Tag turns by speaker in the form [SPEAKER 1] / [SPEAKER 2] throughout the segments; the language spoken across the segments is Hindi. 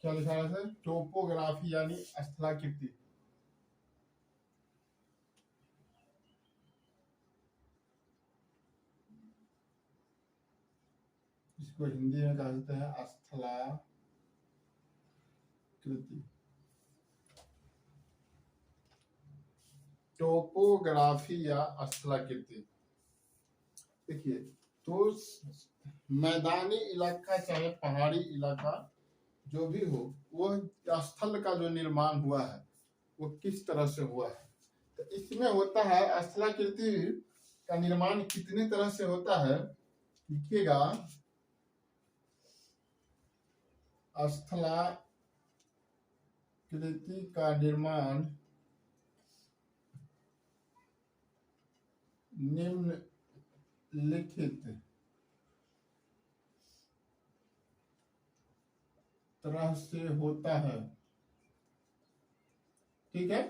[SPEAKER 1] क्या लिखा है? टोपोग्राफी यानी स्थलाकृति। इसको हिंदी में कहते हैं स्थलाकृति। टोपोग्राफी या स्थलाकृति। देखिए, तो मैदानी इलाका चाहे पहाड़ी इलाका जो भी हो, वो स्थल का जो निर्माण हुआ है वो किस तरह से हुआ है। तो इसमें होता है स्थलाकृति का निर्माण कितने तरह से होता है, लिखिएगा। स्थलाकृति का निर्माण निम्नलिखित तरह से होता है। ठीक है,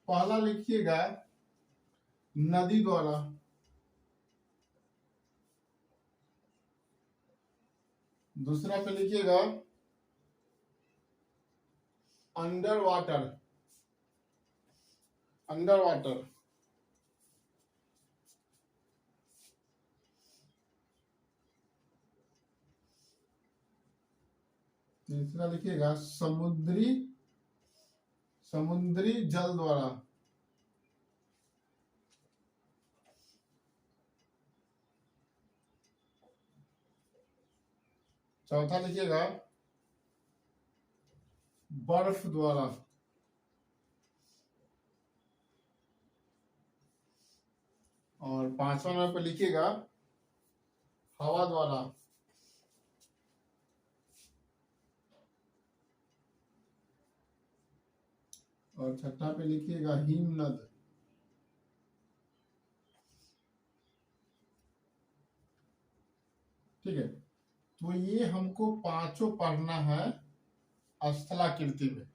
[SPEAKER 1] पहला लिखिएगा नदी द्वारा, दूसरा पे लिखिएगा अंडर वाटर, तीसरा लिखिएगा समुद्री जल द्वारा, चौथा लिखिएगा बर्फ द्वारा, और पांचवा नंबर पर लिखिएगा हवा द्वारा, और छठा पे लिखिएगा हिमनद। ठीक है, तो ये हमको पांचों पढ़ना है स्थलाकृति में।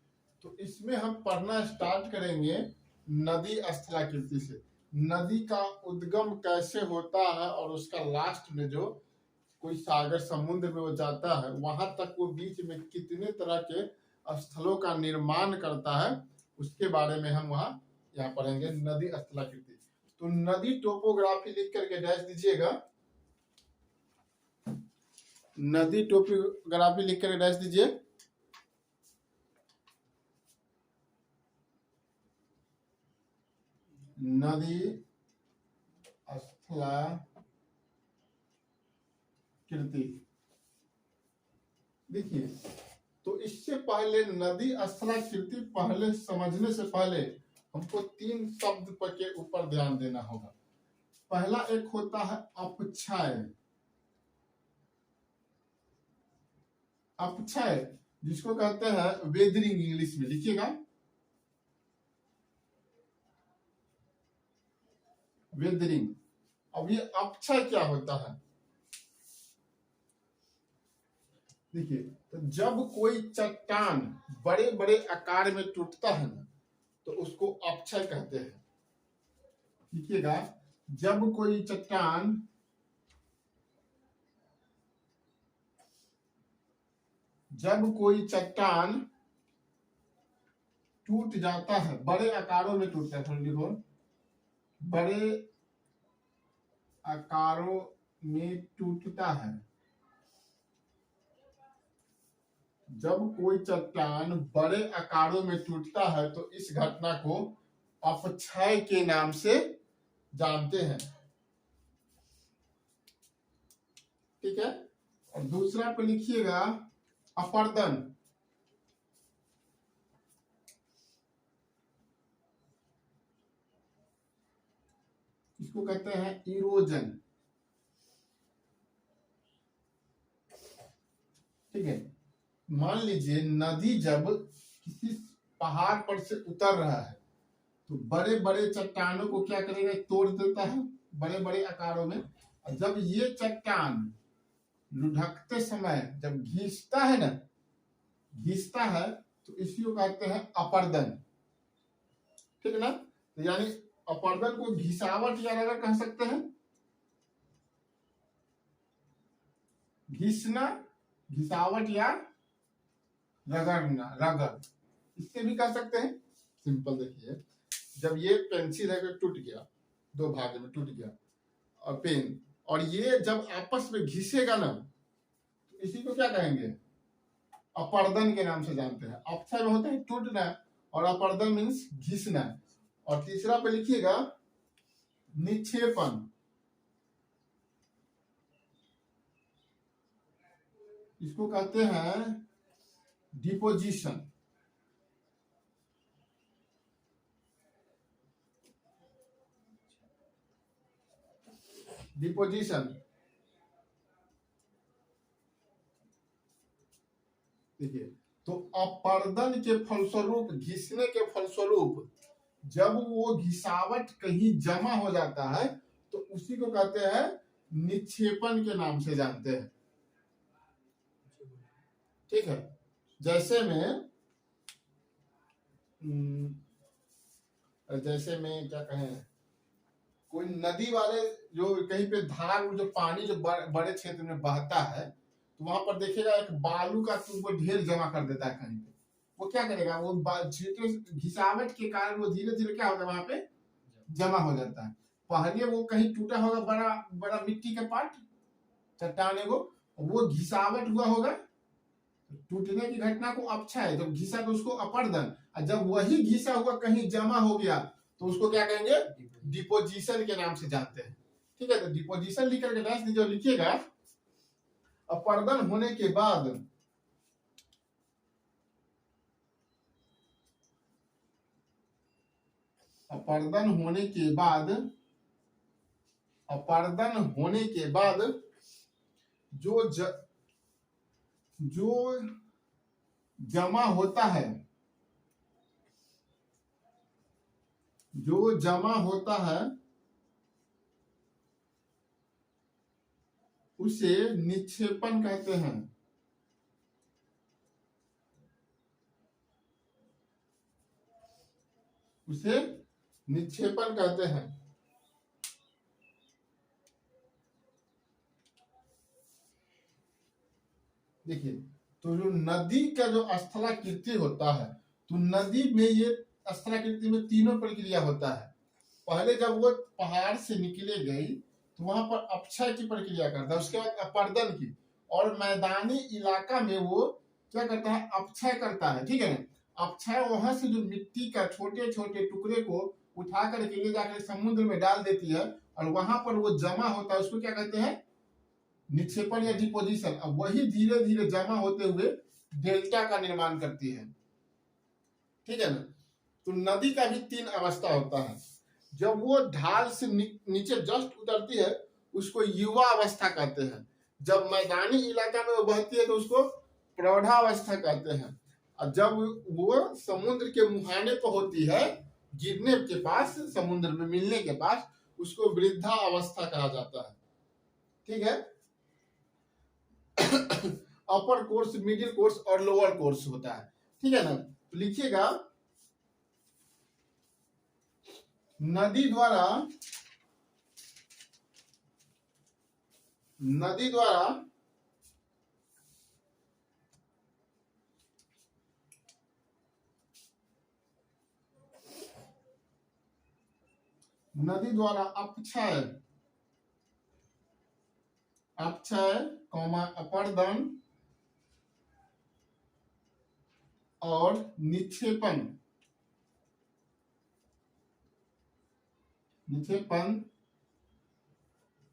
[SPEAKER 1] तो इसमें हम पढ़ना स्टार्ट करेंगे नदी स्थलाकृति से। नदी का उद्गम कैसे होता है और उसका लास्ट में जो कोई सागर समुद्र में वो जाता है, वहां तक वो बीच में कितने तरह के स्थलों का निर्माण करता है, उसके बारे में हम वहां यहाँ पढ़ेंगे नदी स्थलाकृति। तो नदी टोपोग्राफी लिख करके डैश दीजिएगा, नदी टोपोग्राफी लिख कर डैश दीजिए। नदी स्थलाकृति। देखिए, तो इससे पहले नदी स्थलाकृति पहले समझने से पहले हमको तीन शब्द पर के ऊपर ध्यान देना होगा। पहला एक होता है अपक्षय, अपक्षय जिसको कहते हैं वेदरिंग इंग्लिश में, लिखिएगा वेदरिंग। अब ये अपक्षय क्या होता है, देखिए, तो जब कोई चट्टान बड़े बड़े आकार में टूटता है ना, तो उसको अपक्षय कहते हैं। लिखिएगा, जब कोई चट्टान टूट जाता है, बड़े आकारों में टूटता है, लिखो बड़े आकारों में टूटता है। जब कोई चट्टान बड़े आकारों में टूटता है तो इस घटना को अपक्षय के नाम से जानते हैं। ठीक है, और दूसरा पे लिखिएगा अपर्दन, इसको कहते हैं इरोजन। ठीक है, मान लीजिए नदी जब किसी पहाड़ पर से उतर रहा है तो बड़े बड़े चट्टानों को क्या करेगा, तोड़ देता है बड़े बड़े आकारों में। और जब ये चट्टान लुढ़कते समय जब घिसता है तो इसी को कहते हैं अपर्दन। ठीक है ना, तो यानी अपर्दन को घिसावट या रगड़ कह सकते हैं। घिसना, घिसावट या रगड़ना, रगड़, इससे भी कर सकते हैं। सिंपल देखिए, जब ये पेंसिल है टूट गया, दो भाग में टूट गया और पेन, और ये जब आपस में घिसेगा ना, तो इसी को क्या कहेंगे? अपर्दन के नाम से जानते हैं। अक्षय में होता है टूटना और अपर्दन मीन्स घिसना। और तीसरा पे लिखिएगा निक्षेपण, इसको कहते हैं डिपोजिशन। डिपोजिशन देखिए, तो अपर्दन के फलस्वरूप, घिसने के फलस्वरूप जब वो घिसावट कहीं जमा हो जाता है तो उसी को कहते हैं निक्षेपण के नाम से जानते हैं। ठीक है, जैसे में क्या कहें, कोई नदी वाले जो कहीं पे धार, जो पानी जो बड़े क्षेत्र में बहता है, तो वहां पर देखिएगा एक बालू का तुमको ढेर जमा कर देता है कहीं पे। वो क्या करेगा, वो घिसावट के कारण वो धीरे धीरे क्या होगा, वहां पे जमा हो जाता है। पहले वो कहीं टूटा होगा, बड़ा बड़ा मिट्टी का पार्ट, चट्टाने को, वो घिसावट हुआ होगा, टूटने की घटना को अपक्षय, जब घिसा तो उसको अपर्दन, और जब वही घिसा हुआ कहीं जमा हो गया तो उसको क्या कहेंगे? डिपोजिशन के नाम से जानते हैं। ठीक है, तो डिपोजिशन लिख करके डैश दीजिए, लिखिएगा अपर्दन होने के बाद अपर्दन होने के बाद जो जमा होता है, उसे निक्षेपण कहते हैं। उसे निक्षेपण कहते हैं। देखिए, तो जो नदी का जो स्थलाकृति होता है, तो नदी में ये स्थलाकृति में तीनों प्रक्रिया होता है। पहले जब वो पहाड़ से निकले गई तो वहां पर अपक्षय की प्रक्रिया करता है, उसके बाद अपर्दन की, और मैदानी इलाका में वो क्या करता है? अपक्षय करता है। ठीक है ना? अपक्षय वहां से जो मिट्टी का छोटे छोटे टुकड़े को उठा करके ले जाकर समुद्र में डाल देती है, और वहां पर वो जमा होता है, उसको क्या कहते हैं? निक्षेपण या डिपोजिशन। अब वही धीरे धीरे जमा होते हुए डेल्टा का निर्माण करती है। ठीक है ना? तो नदी का भी तीन अवस्था होता है। जब वो ढाल से नीचे जस्ट उतरती है उसको युवा अवस्था कहते हैं। जब मैदानी इलाका में वो बहती है तो उसको प्रौढ़ावस्था कहते हैं। और जब वो समुद्र के मुहाने पर होती है, गिरने के पास, समुद्र में मिलने के पास, उसको वृद्धा अवस्था कहा जाता है। ठीक है, अपर कोर्स, मिडिल कोर्स और लोअर कोर्स होता है। ठीक है ना? तो लिखिएगा नदी द्वारा अपक्षय, अपर्दन और निक्षेपण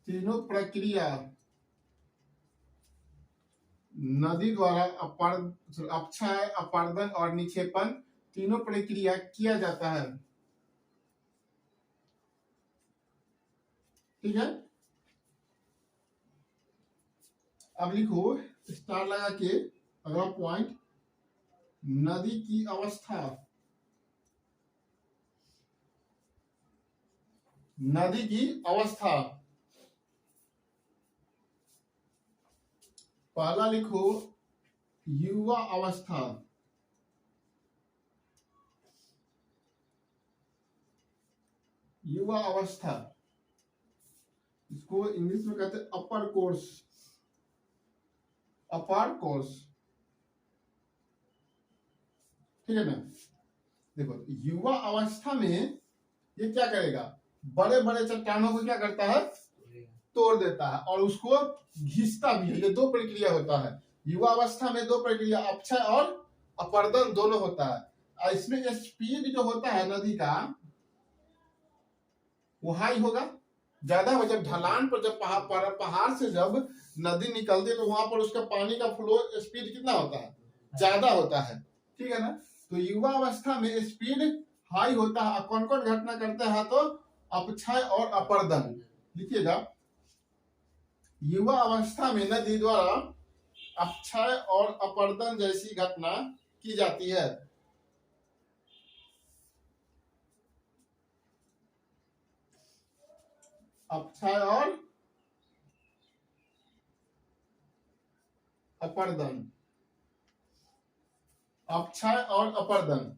[SPEAKER 1] तीनों प्रक्रिया नदी द्वारा अपक्षय, अपर्दन और निक्षेपण तीनों प्रक्रिया किया जाता है। ठीक है, अब लिखो स्टार लगा के अगला पॉइंट, नदी की अवस्था, पहला लिखो युवा अवस्था, इसको इंग्लिश में कहते हैं अपर कोर्स। ठीक है ना। देखो युवा अवस्था में ये क्या करेगा, बड़े बड़े चट्टानों को क्या करता है, तोड़ देता है और उसको घिसता भी है। ये दो प्रक्रिया होता है युवा अवस्था में, दो प्रक्रिया अपक्षय और अपर्दन दोनों होता है। और इसमें स्पीड जो होता है नदी का वो हाई होगा, ज्यादा हो। जब ढलान पर जब पहाड़ से जब नदी निकलती है तो वहां पर उसका पानी का फ्लो स्पीड कितना होता है, ज्यादा होता है, ठीक है ना। तो युवा अवस्था में स्पीड हाई होता है। कौन कौन घटना करते हैं, तो अपक्षय और अपर्दन। लिखिएगा, युवा अवस्था में नदी द्वारा अपक्षय और अपर्दन जैसी घटना की जाती है। अपक्षय और अपर्दन, अपक्षय और अपर्दन,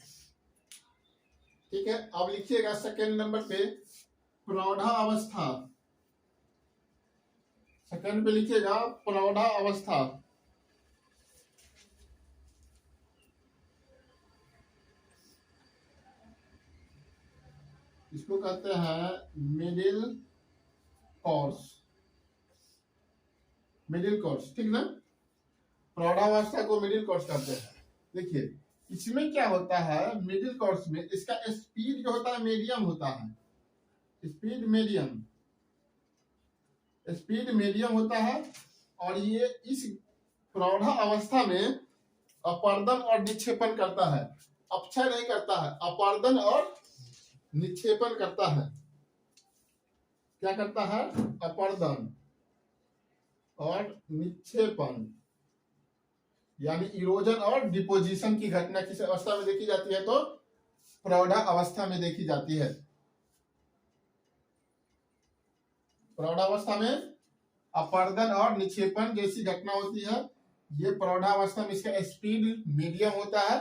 [SPEAKER 1] ठीक है। अब लिखिएगा सेकेंड नंबर पे प्रौढ़ा अवस्था। सेकेंड पे लिखिएगा प्रौढ़ा अवस्था। इसको कहते हैं मिडिल कोर्स, मिडिल कोर्स, ठीक ना। प्रौढ़ावस्था को मिडिल कोर्स कहते हैं। देखिए इसमें क्या होता है, मिडिल कोर्स में इसका स्पीड जो होता है मीडियम होता है, स्पीड मीडियम, स्पीड मीडियम होता है। और ये इस प्रौढ़ा अवस्था में अपर्दन और निक्षेपण करता है, अपक्षय नहीं करता है, अपर्दन और निक्षेपण करता है। क्या करता है, अपर्दन और निक्षेपण, यानी इरोजन और डिपोजिशन की घटना किस अवस्था में देखी जाती है, तो प्रौढ़ा अवस्था में देखी जाती है। प्रौढ़ावस्था में अपर्दन और निक्षेपण जैसी घटना होती है। ये प्रौढ़ावस्था में इसका स्पीड मीडियम होता है।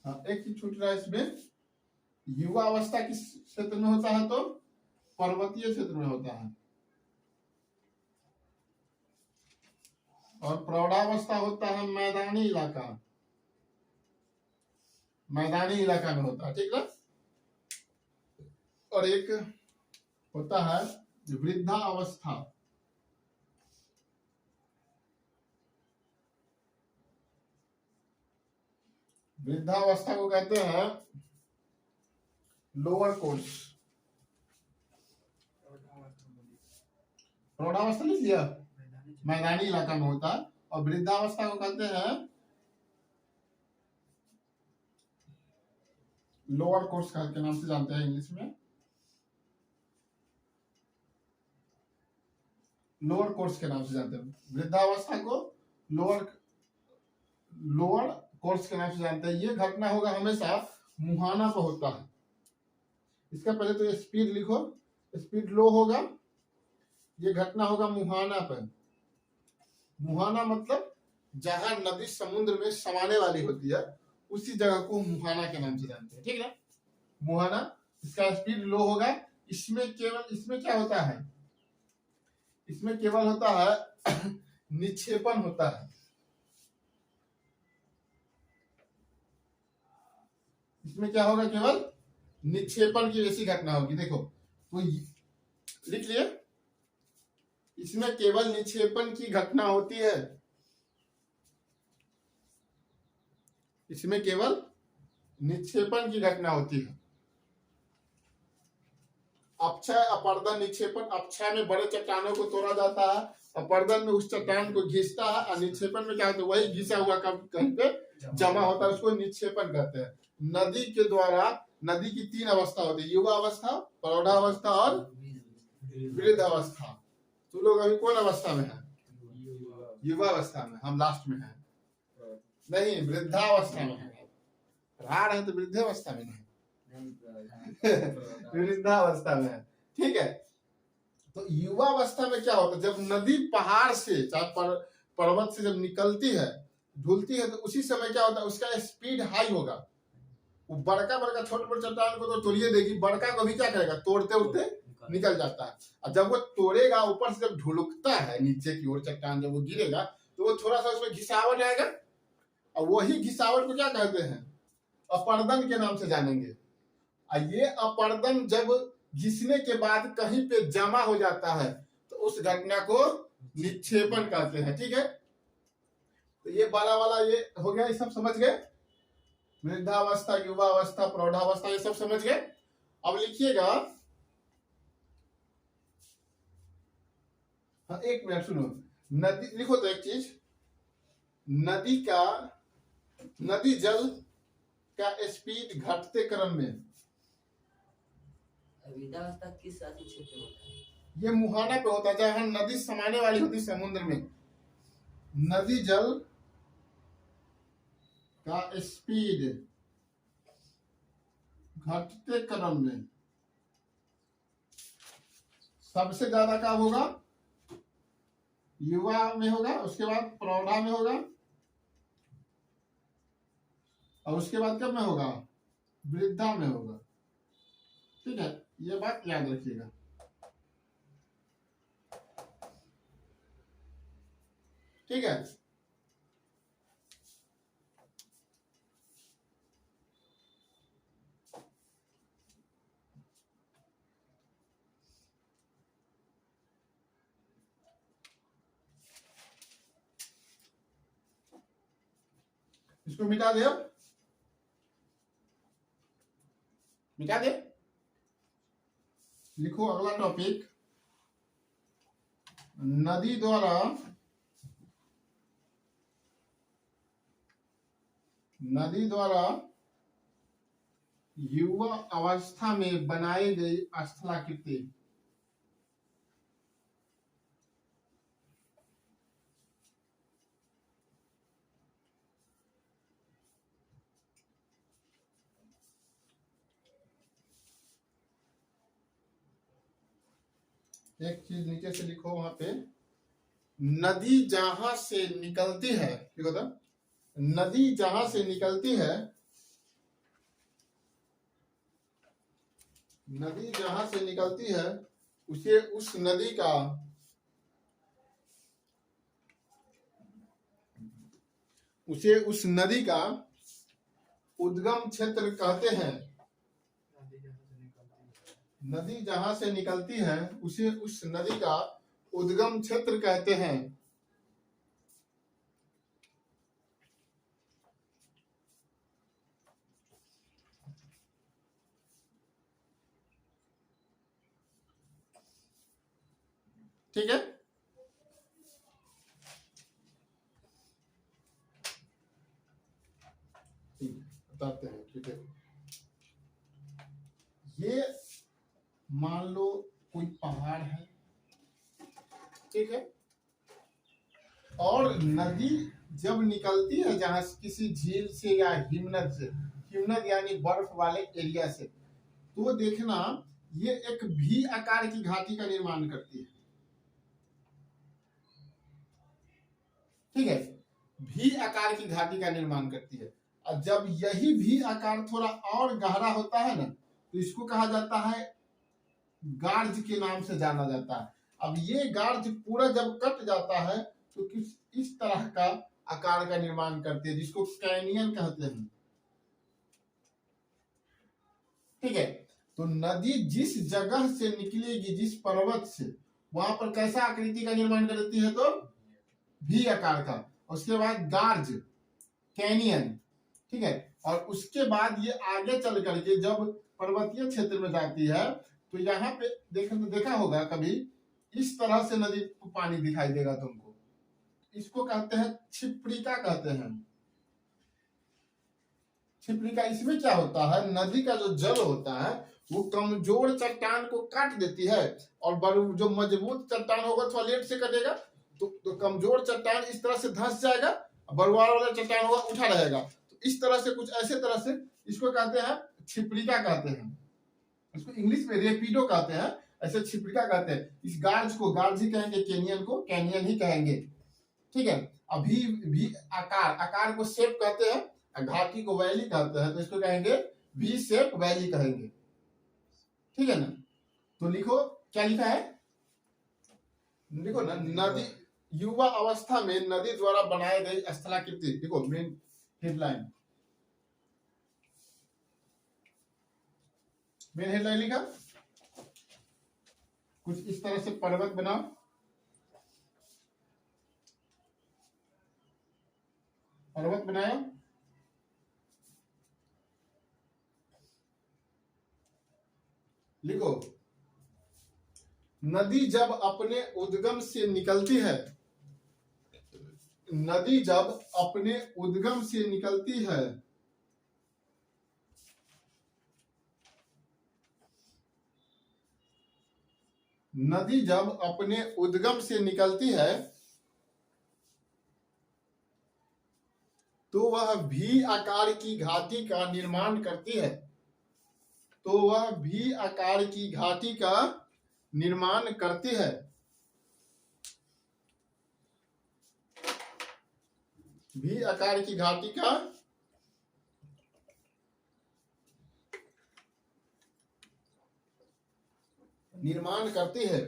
[SPEAKER 1] एक चीज छूट रहा है इसमें, युवा अवस्था किस क्षेत्र में होता है, तो पर्वतीय क्षेत्र में होता है। और प्रौढ़ावस्था होता है मैदानी इलाका, मैदानी इलाका में होता है, ठीक है। और एक होता है वृद्धा अवस्था। वृद्धावस्था को कहते हैं लोअर कोर्स। प्रौढ़ावस्था लिख लिया, मैदानी इलाका में होता है। और वृद्धावस्था को कहते हैं लोअर कोर्स के नाम से जानते हैं इंग्लिश में, लोअर कोर्स के नाम से जानते हैं। वृद्धावस्था को लोअर कोर्स के नाम से जानते हैं। ये घटना होगा हमेशा मुहाना पर होता है। इसका पहले तो स्पीड लिखो, स्पीड लो होगा। ये घटना होगा मुहाना पर। मुहाना मतलब जहां नदी समुद्र में समाने वाली होती है, उसी जगह को मुहाना के नाम से जानते हैं, ठीक है। मुहाना, इसका स्पीड लो होगा। इसमें क्या होता है, इसमें केवल होता है निक्षेपण होता है। इसमें क्या होगा, केवल निक्षेपण की जैसी घटना होगी। देखो तो लिख लिए, इसमें केवल निक्षेपण की घटना होती है। इसमें केवल निक्षेपण की घटना होती है। अपक्षय, अपर्दन, निक्षेपण। अपक्षय में बड़े चट्टानों को तोड़ा जाता है, अपर्दन में उस चट्टान को घिसता है, और निक्षेपण में क्या होता है, वही घिसा हुआ कहीं पे जमा होता है, उसको निक्षेपण कहते हैं। नदी के द्वारा, नदी की तीन अवस्था होती है, युवा अवस्था, प्रौढ़ावस्था और वृद्ध अवस्था। तो लोग अभी कौन अवस्था में है, युवा अवस्था में, हम लास्ट में हैं। नहीं, वृद्धावस्था में है। राड़ है तो वृद्धावस्था में नहीं, वृद्धावस्था में है, ठीक है। तो युवा अवस्था में क्या होता है, जब नदी पहाड़ से चाहे पर्वत से जब निकलती है, धुलती है, तो उसी समय क्या होता है, उसका स्पीड हाई होगा। वो बड़का छोटे चट्टान को तो तोड़िए देगी, बड़का को भी क्या करेगा, तोड़ते उड़ते निकल जाता है। और जब वो तोड़ेगा, ऊपर से जब ढुलकता है नीचे की ओर चट्टान, जब वो गिरेगा तो वो थोड़ा सा उसमें घिसावट आएगा, और वही घिसावट को क्या कहते हैं, अपर्दन के नाम से जानेंगे। और ये अपर्दन जब घिसने के बाद कहीं पे जमा हो जाता है तो उस घटना को निक्षेपण कहते हैं। ठीक है, तो ये बड़ा वाला ये हो गया, ये सब समझ गए, वृद्धावस्था, युवावस्था, प्रौढ़ावस्था, ये सब समझ गए। अब लिखिएगा, हाँ एक मिनट सुनो, नदी लिखो तो एक चीज, नदी जल का स्पीड घटते क्रम में,
[SPEAKER 2] वृद्धावस्था किस राशि क्षेत्र में होता है?
[SPEAKER 1] ये मुहाना पे होता है जहां नदी समाने वाली होती समुद्र में। नदी जल का स्पीड घटते क्रम में सबसे ज्यादा कब होगा, युवा में होगा, उसके बाद प्रौढ़ा में होगा, और उसके बाद कब में होगा, वृद्धा में होगा। ठीक है, ये बात याद रखिएगा। ठीक है, इसको मिटा दे, अब मिटा दे। लिखो अगला टॉपिक, नदी द्वारा युवा अवस्था में बनाई गई स्थलाकृति। एक चीज नीचे से लिखो, वहां पे नदी जहां से निकलती है, देखो तो, नदी जहां से निकलती है, नदी जहां से निकलती है उसे उस नदी का उद्गम क्षेत्र कहते हैं। नदी जहां से निकलती है उसे उस नदी का उद्गम क्षेत्र कहते हैं। ठीक है, बताते हैं। ठीक है, ये मान लो कोई पहाड़ है, ठीक है, और नदी जब निकलती है जहां किसी झील से या हिमनद से, हिमनद यानी बर्फ वाले एरिया से, तो देखना ये एक भी आकार की घाटी का निर्माण करती है। ठीक है, भी आकार की घाटी का निर्माण करती है। और जब यही भी आकार थोड़ा और गहरा होता है ना, तो इसको कहा जाता है गार्ज के नाम से जाना जाता है। अब ये गार्ज पूरा जब कट जाता है तो किस इस तरह का आकार का निर्माण करती है, जिसको कैनियन कहते हैं। ठीक है, तो नदी जिस जगह से निकलेगी, जिस पर्वत से, वहां पर कैसा आकृति का निर्माण करती है, तो भी आकार का। उसके बाद गार्ज, कैनियन, ठीक है, और उसके बाद ये आगे चल करके जब पर्वतीय क्षेत्र में जाती है तो यहाँ पे देखा होगा कभी, इस तरह से नदी को पानी दिखाई देगा तुमको। इसको कहते हैं छिप्रिका कहते हैं। छिप्रिका, इसमें क्या होता है, नदी का जो जल होता है वो कमजोर चट्टान को काट देती है, और जो मजबूत चट्टान होगा थोड़ा लेट से कटेगा, तो कमजोर चट्टान इस तरह से धंस जाएगा, बरुआर वाला चट्टान होगा उठा रहेगा। तो इस तरह से, कुछ ऐसे तरह से इसको कहते हैं छिप्रिका कहते हैं। इसको इंग्लिश में रेपिडो कहते हैं, ऐसे छिप्रिका कहते हैं। इस गार्ज को गार्ज ही कहेंगे, कैनियन को कैनियन ही कहेंगे। ठीक है, अभी भी आकार को शेप कहते हैं, घाटी को वैली कहते हैं, तो इसको कहेंगे वी शेप वैली कहेंगे। ठीक है ना, तो लिखो क्या लिखा है, लिखो ना, युवा अवस्था में नदी द्वारा बनाई गई स्थलाकृति। देखो मेन हेडलाइन लिखा कुछ इस तरह से, पर्वत बनाओ, पर्वत बनाया, लिखो नदी जब अपने उद्गम से निकलती है, नदी जब अपने उद्गम से निकलती है नदी जब अपने उद्गम से निकलती है तो वह भी आकार की घाटी का निर्माण करती है, तो वह भी आकार की घाटी का निर्माण करती है। भी आकार की घाटी का निर्माण करती है।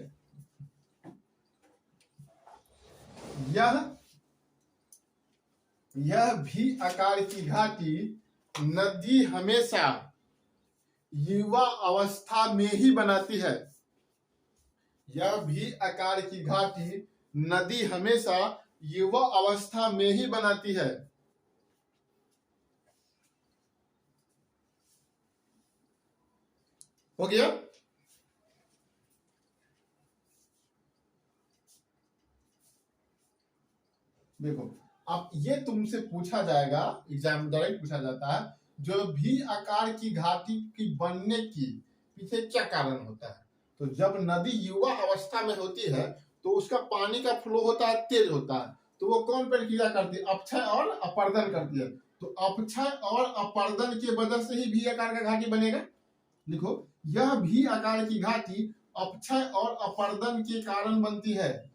[SPEAKER 1] यह भी आकार की घाटी नदी हमेशा युवा अवस्था में ही बनाती है। यह भी आकार की घाटी नदी हमेशा युवा अवस्था में ही बनाती है। हो गया? देखो अब ये तुमसे पूछा जाएगा, एग्जाम में डायरेक्ट पूछा जाता है, जो भी आकार की घाटी की बनने की पीछे क्या कारण होता है। तो जब नदी युवा अवस्था में होती है तो उसका पानी का फ्लो होता है, तेज होता है, तो वो कौन प्रक्रिया करती है, अपक्षय और अपर्दन करती है। तो अपक्षय और अपर्दन की वजह से ही भी आकार का घाटी बनेगा। लिखो यह भी आकार की घाटी अपक्षय और अपर्दन के कारण बनती है।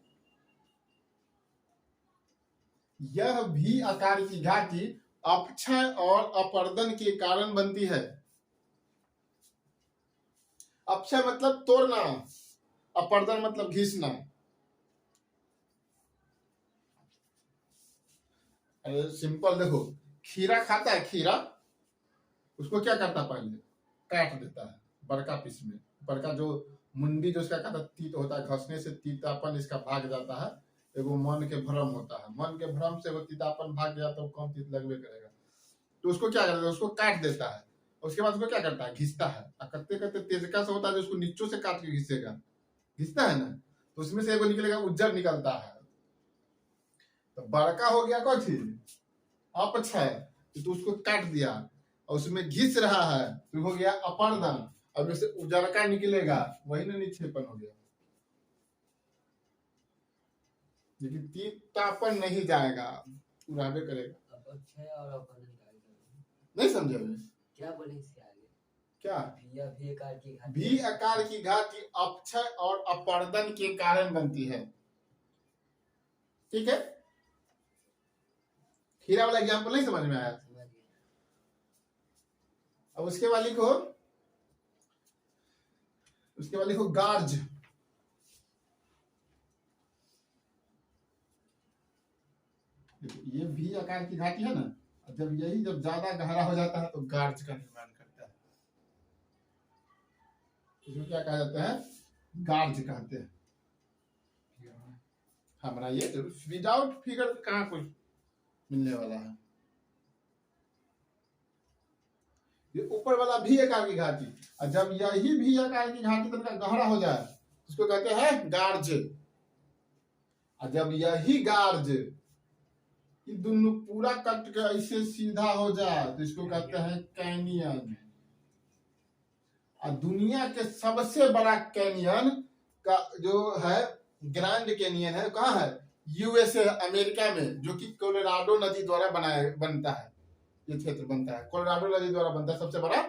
[SPEAKER 1] यह भी आकार की घाटी अपक्षय और अपर्दन के कारण बनती है। अपक्षय मतलब तोड़ना, अपर्दन मतलब घिसना। सिंपल देखो, खीरा खाता है, खीरा उसको क्या करता है, पहले काट देता है बड़का पीस में, बड़का जो मुंडी जो उसका कहता तीत होता है, घसने से तीतापन इसका भाग जाता है। एगो मन के भ्रम होता है, मन के भ्रम से वो तीतापन भाग गया तो कम तीत लगवे करेगा। तो उसको क्या करता है, उसको काट देता है, उसके बाद उसको क्या करता है, घिसता है। करते करते तेजका से होता है, जो उसको नीचों से काट के घिसेगा, घिसता है ना, तो उसमें से एगो निकलेगा, उज्जर निकलता है। तो बड़का हो गया कौन चीज, अपक्षय, तो उसको काट दिया और उसमें घिस रहा है, तो हो गया अपर्दन। अब जैसे उजरका निकलेगा, वही ना निक्षेपण हो गया। लेकिन तीतापन नहीं जाएगा, उड़ावे करेगा।
[SPEAKER 2] अपक्षय और अपर्दन
[SPEAKER 1] नहीं समझे
[SPEAKER 2] क्या बोले इससे आगे?
[SPEAKER 1] क्या
[SPEAKER 2] भी आकार की घाटी,
[SPEAKER 1] भी आकार की घाटी अपक्षय और अपर्दन के कारण बनती है। ठीक है, खीरा वाला एग्जाम्पल नहीं समझ में आया? अब उसके बाद लिखो गार्ज। ये भी आकार की घाटी है ना, जब ज्यादा गहरा हो जाता है तो गार्ज का निर्माण करता है। इसमें क्या कहा जाता है, गार्ज कहते हैं। हाँ बनाइए, विदाउट फिगर कहाँ कुछ मिलने वाला है। ये ऊपर वाला भी आकार की घाटी, और जब यही भी आकार की घाटी तक गहरा हो जाए उसको कहते हैं गार्ज। और जब यही गार्ज ये दोनों पूरा कट के ऐसे सीधा हो जाए तो इसको कहते हैं कैनियन। और दुनिया के सबसे बड़ा कैनियन का जो है ग्रैंड कैनियन है, कहाँ है, यूएसए अमेरिका में, जो कि कोलोराडो नदी द्वारा बनता है। ये क्षेत्र बनता है, कोलोराडो नदी द्वारा बनता है सबसे बड़ा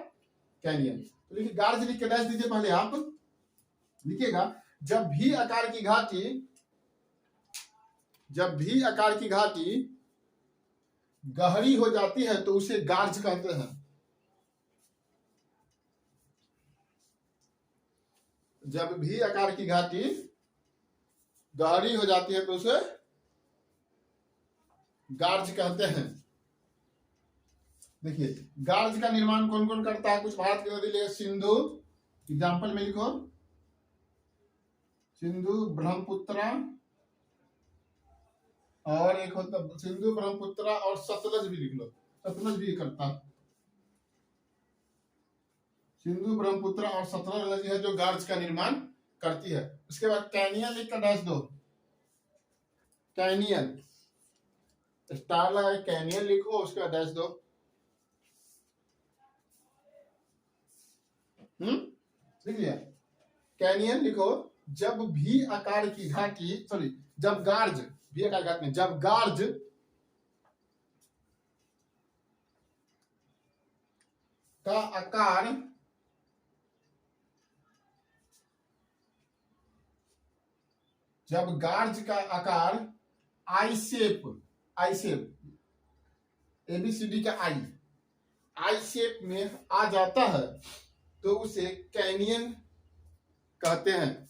[SPEAKER 1] कैनियन। तो देखिए गार्ज लिख के डैश दीजिए, पहले आप लिखिएगा जब भी आकार की घाटी गहरी हो जाती है तो उसे गार्ज कहते हैं। जब भी आकार की घाटी गहरी हो जाती है तो उसे गार्ज कहते हैं। देखिए गार्ज का निर्माण कौन कौन करता है? कुछ भारत की नदी ले, सिंधु, एग्जाम्पल में लिखो, सिंधु, ब्रह्मपुत्रा, और एक होता सिंधु, ब्रह्मपुत्रा और सतलज भी लिख लो, सतलज भी करता है। सिंधु, ब्रह्मपुत्रा और सतलज नदी है जो गार्ज का निर्माण करती है। उसके बाद कैनियन लिख कर डैश दो, कैनियन, स्टार लगा कैनियन लिखो, उसके बाद डैश दो। लिख लिया? कैनियन लिखो। जब भी आकार की घाटी, सॉरी, जब गार्ज, भी आकार घाटी में, जब गार्ज का आकार जब गार्ज का आकार आई शेप, आई शेप, एबीसीडी का आई शेप में आ जाता है तो उसे कैनियन कहते हैं,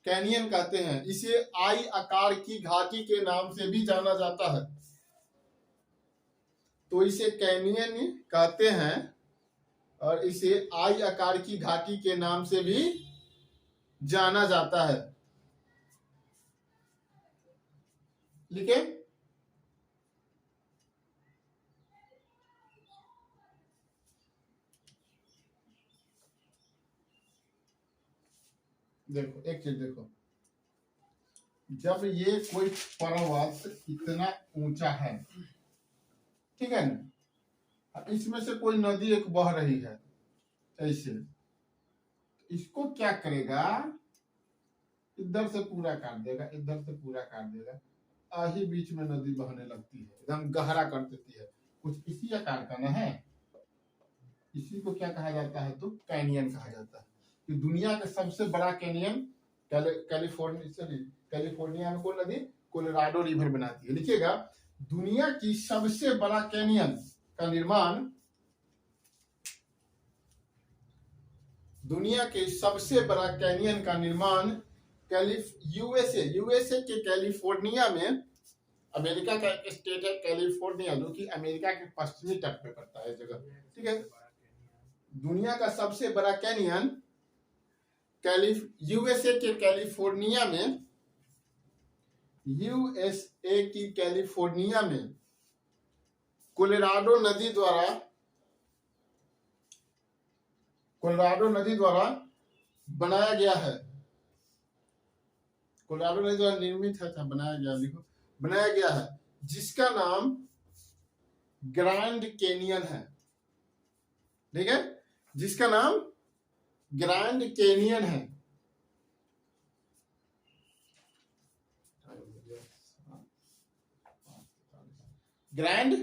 [SPEAKER 1] कैनियन कहते हैं। इसे आई आकार की घाटी के नाम से भी जाना जाता है, तो इसे कैनियन कहते हैं और इसे आई आकार की घाटी के नाम से भी जाना जाता है। लिखे? देखो एक चीज देखो, जब ये कोई पर्वत इतना ऊंचा है, ठीक है ना, इसमें से कोई नदी एक बह रही है ऐसे, इसको क्या करेगा, इधर से पूरा काट देगा, इधर से पूरा काट देगा, आही बीच में नदी बहने लगती है, एकदम गहरा कर देती है, कुछ इसी आकार का ना है। इसी को क्या कहा जाता है? तो कैनियन कहा जाता है। कि दुनिया का सबसे बड़ा कैनियन कैलिफोर्निया में कौन नदी? कोलोराडो रिवर बनाती है। लिखिएगा, दुनिया की सबसे बड़ा कैनियन का निर्माण, दुनिया के सबसे बड़ा कैनियन का निर्माण यूएसए के कैलिफोर्निया में, अमेरिका का एक स्टेट है कैलिफोर्निया, जो कि अमेरिका के पश्चिमी तट पे पड़ता है जगह, ठीक है। दुनिया का सबसे बड़ा कैनियन यूएसए के कैलिफोर्निया में, यूएसए की कैलिफोर्निया में कोलोराडो नदी द्वारा बनाया गया है। कोलोराडो नदी द्वारा निर्मित है, बनाया गया, लिखो, बनाया गया है, जिसका नाम ग्रैंड कैनियन है, ठीक है, जिसका नाम ग्रैंड कैनियन है। ग्रैंड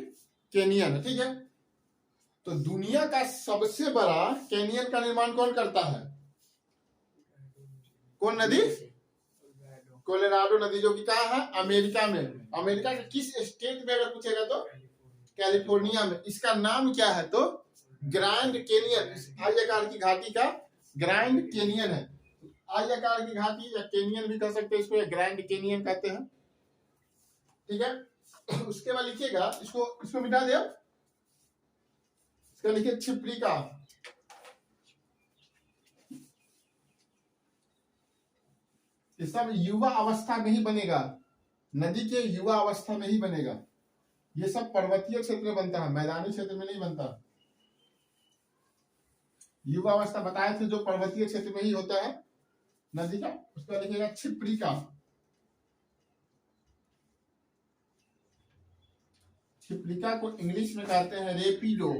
[SPEAKER 1] कैनियन, ठीक है। तो दुनिया का सबसे बड़ा कैनियन का निर्माण कौन करता है? कौन नदी? कोलोराडो नदी, जो कि कहाँ है? अमेरिका में। अमेरिका के किस स्टेट में अगर पूछेगा तो कैलिफोर्निया में। इसका नाम क्या है? तो ग्रैंड कैनियन, आई आकार की घाटी का ग्रैंड कैनियन है। आई आकार की घाटी या कैनियन भी कह सकते हैं इसको, ग्रैंड कैनियन कहते हैं, ठीक है। उसके बाद लिखिएगा, इसको मिटा दिया, इसका लिखिए छिपरिका। ये सब युवा अवस्था में ही बनेगा, नदी के युवा अवस्था में ही बनेगा। ये सब पर्वतीय क्षेत्र में बनता है, मैदानी क्षेत्र में नहीं बनता। युवा अवस्था बताए थे जो पर्वतीय क्षेत्र में ही होता है नदी का, उसका लिखिएगा छिपरिका। छिपरिका को इंग्लिश में कहते हैं रेपिडो।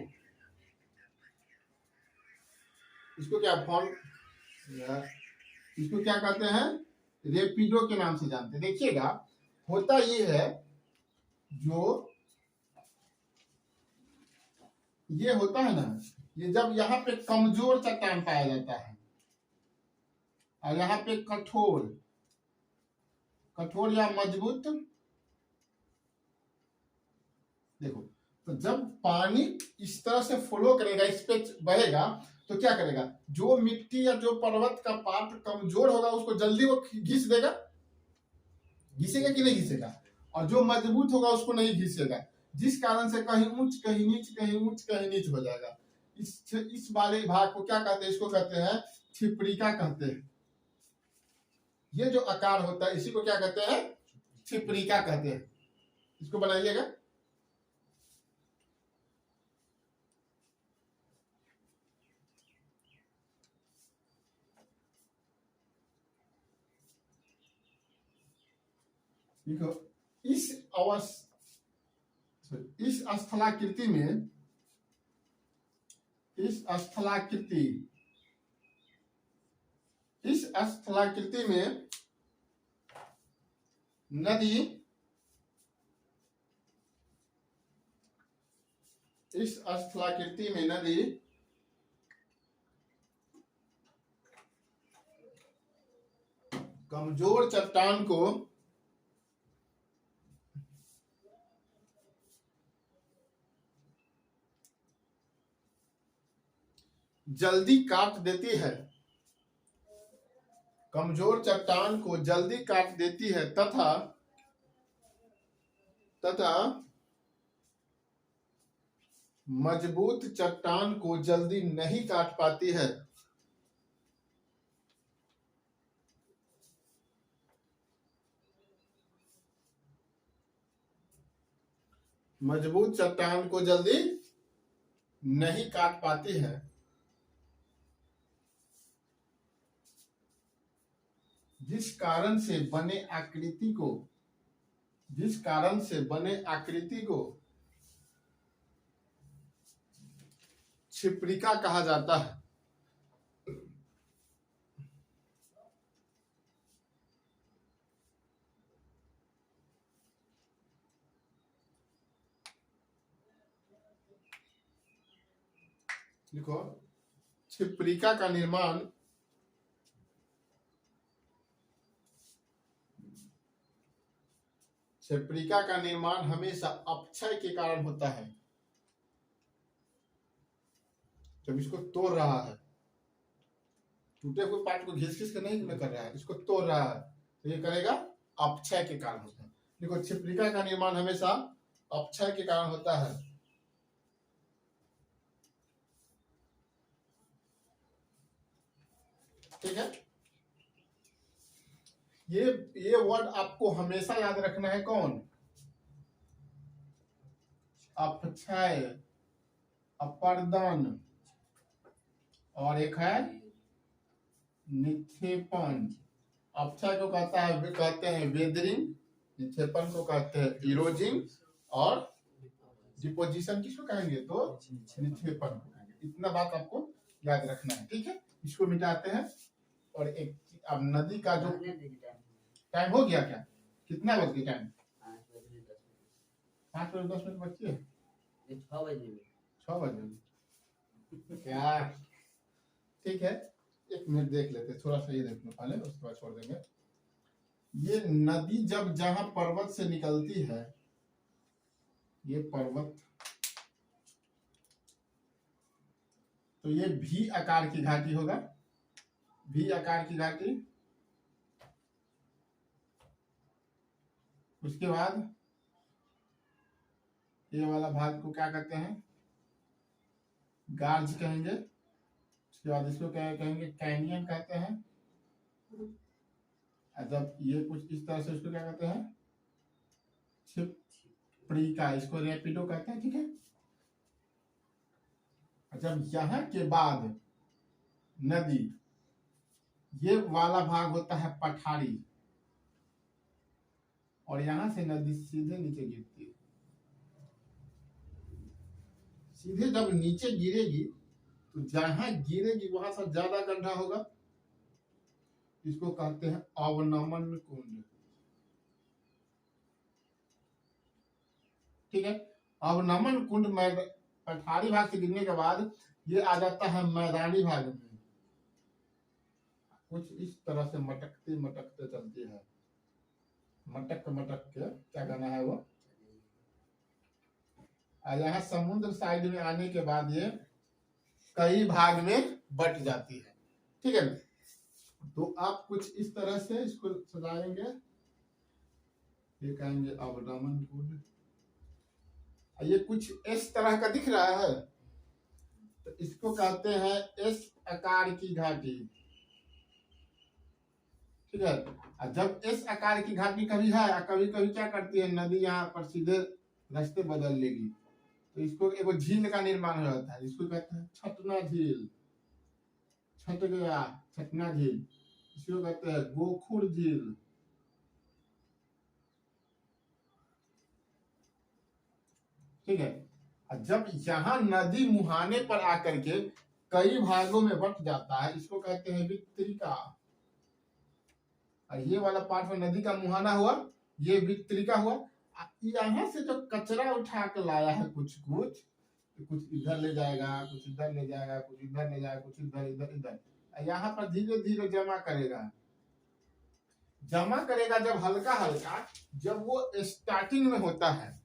[SPEAKER 1] इसको क्या इसको क्या कहते हैं? रेपिडो के नाम से जानते हैं। देखिएगा, होता ये है, जो ये होता है ना, ये जब यहाँ पे कमजोर चट्टान पाया जाता है और यहाँ पे कठोर या मजबूत, देखो, तो जब पानी इस तरह से फ्लो करेगा, इस पे बहेगा, तो क्या करेगा? जो मिट्टी या जो पर्वत का पार्ट कमजोर होगा उसको जल्दी वो घिस देगा, घिसेगा कि नहीं घिसेगा, और जो मजबूत होगा उसको नहीं घिसेगा, जिस कारण से कहीं ऊंच कहीं नीच, कहीं ऊंच कहीं नीच हो जाएगा। इस वाले भाग को क्या कहते हैं, इसको कहते हैं छिपरिका कहते हैं। ये जो आकार होता है इसी को क्या कहते हैं, छिपरिका कहते हैं। इसको बनाइएगा। देखो इस स्थलाकृति में, इस स्थलाकृति में नदी, इस स्थलाकृति में नदी कमजोर चट्टान को जल्दी काट देती है, कमजोर चट्टान को जल्दी काट देती है तथा मजबूत चट्टान को जल्दी नहीं काट पाती है। मजबूत चट्टान को जल्दी नहीं काट पाती है। जिस कारण से बने आकृति को छिपरिका कहा जाता है। देखो छिपरिका का निर्माण हमेशा अपक्षय के कारण होता है। जब इसको तोड़ रहा है, टूटे हुए पार्ट को घिस घिस के नहीं कर रहा है, इसको तोड़ रहा है, तो ये करेगा अपक्षय के कारण होता है। देखो छिपरिका का निर्माण हमेशा अपक्षय के कारण होता है। ठीक है, ये वर्ड आपको हमेशा याद रखना है। कौन? अपक्षय, अपर्दन, और एक है निक्षेपण। अपक्षय को कहते हैं वेदरिंग, निक्षेपण को कहते हैं इरोजिंग, और डिपोजिशन किसको कहेंगे, तो निक्षेपण। इतना बात आपको याद रखना है। ठीक है, इसको मिटाते हैं। और एक अब नदी का जो टाइम हो गया, क्या कितना बज गया टाइम? 5 बजे 10 मिनट बची है। 6 बजे क्या? ठीक है, 1 मिनट देख लेते, थोड़ा सा ये देखना पहले, उसके बाद छोड़ देंगे। ये नदी जब जहां पर्वत से निकलती है, ये पर्वत, तो ये भी आकार की घाटी होगा, भी आकार की घाटी। उसके बाद ये वाला भाग को क्या कहते हैं, गार्ज कहेंगे। उसके बाद इसको क्या कहेंगे, कैनियन कहते हैं। जब ये कुछ इस तरह से, उसको क्या कहते हैं, छिपरिका, इसको रैपिडो कहते हैं। ठीक है, जब यहाँ के बाद नदी, ये वाला भाग होता है पठारी, और यहां से नदी सीधे नीचे गिरती है। सीधे जब नीचे गिरेगी तो जहां गिरेगी वहां से ज्यादा गड्ढा होगा, इसको कहते हैं अवनमन कुंड। ठीक है, अवनमन कुंड में पठारी भाग से गिरने के बाद ये आ जाता है मैदानी भाग में। कुछ इस तरह से मटकते मटकते चलती है, मटक मटक के, क्या कहना है वो, यहाँ समुद्र साइड में आने के बाद ये कई भाग में बट जाती है। ठीक है, तो आप कुछ इस तरह से इसको सजाएंगे। ये कहेंगे अवनमन कोड। ये कुछ इस तरह का दिख रहा है, तो इसको कहते हैं एस आकार की घाटी। ठीक है। और जब इस आकार की घाटी कभी है, कभी कभी क्या करती है नदी, यहाँ पर सीधे रास्ते बदल लेगी, तो इसको एक झील का निर्माण हो जाता है। इसको कहते हैं छटना झील। छट गया, छटना झील। इसको कहते हैं गोखुर झील। ठीक है। और जब यहाँ नदी मुहाने पर आकर के कई भागों में बंट जाता है, इसको कहते हैं वितरिका। और ये वाला पार्ट में नदी का मुहाना हुआ, ये वितरिका हुआ। यहाँ से जो कचरा उठा के लाया है कुछ इधर ले जाएगा, कुछ इधर ले जाएगा, कुछ इधर ले जाएगा, कुछ इधर इधर इधर, यहाँ पर धीरे धीरे जमा करेगा। जब हल्का हल्का, जब वो स्टार्टिंग में होता है,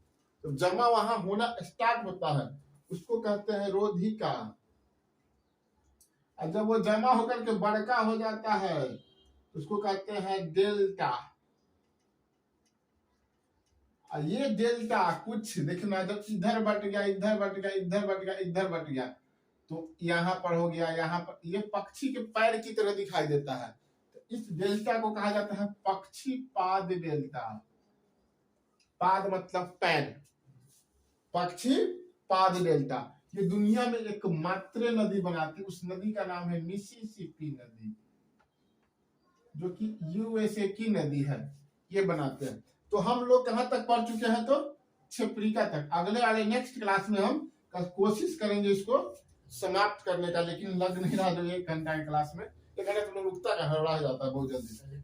[SPEAKER 1] तो जमा वहां होना स्टार्ट होता है, उसको कहते हैं रोधिका। और जब वो जमा होकर के बड़का हो जाता है, उसको कहते हैं डेल्टा। और ये डेल्टा कुछ देखना, जब इधर बट गया, इधर बट गया, इधर बट गया, इधर बट गया, तो यहाँ पर हो गया, यहाँ पर ये पक्षी के पैर की तरह दिखाई देता है। तो इस डेल्टा को कहा जाता है पक्षी पाद डेल्टा। पाद मतलब पैर, पक्षी पाद डेल्टा। ये दुनिया में एकमात्र नदी बनाती है, उस नदी का नाम है मिसिसिपी नदी, जो कि यूएसए की नदी है। ये बनाते हैं। तो हम लोग कहाँ तक पढ़ चुके हैं? तो क्षिप्रिका तक। अगले वाले नेक्स्ट क्लास में हम कोशिश करेंगे इसको समाप्त करने का, लेकिन लग नहीं रहा जो 1 घंटा की क्लास में, 1 घंटा तो रुकता का हड़बड़ा जाता है बहुत जल्दी।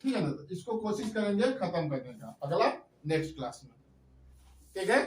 [SPEAKER 1] ठीक है ना, तो इसको कोशिश करेंगे खत्म करने का अगला नेक्स्ट क्लास में। ठीक है।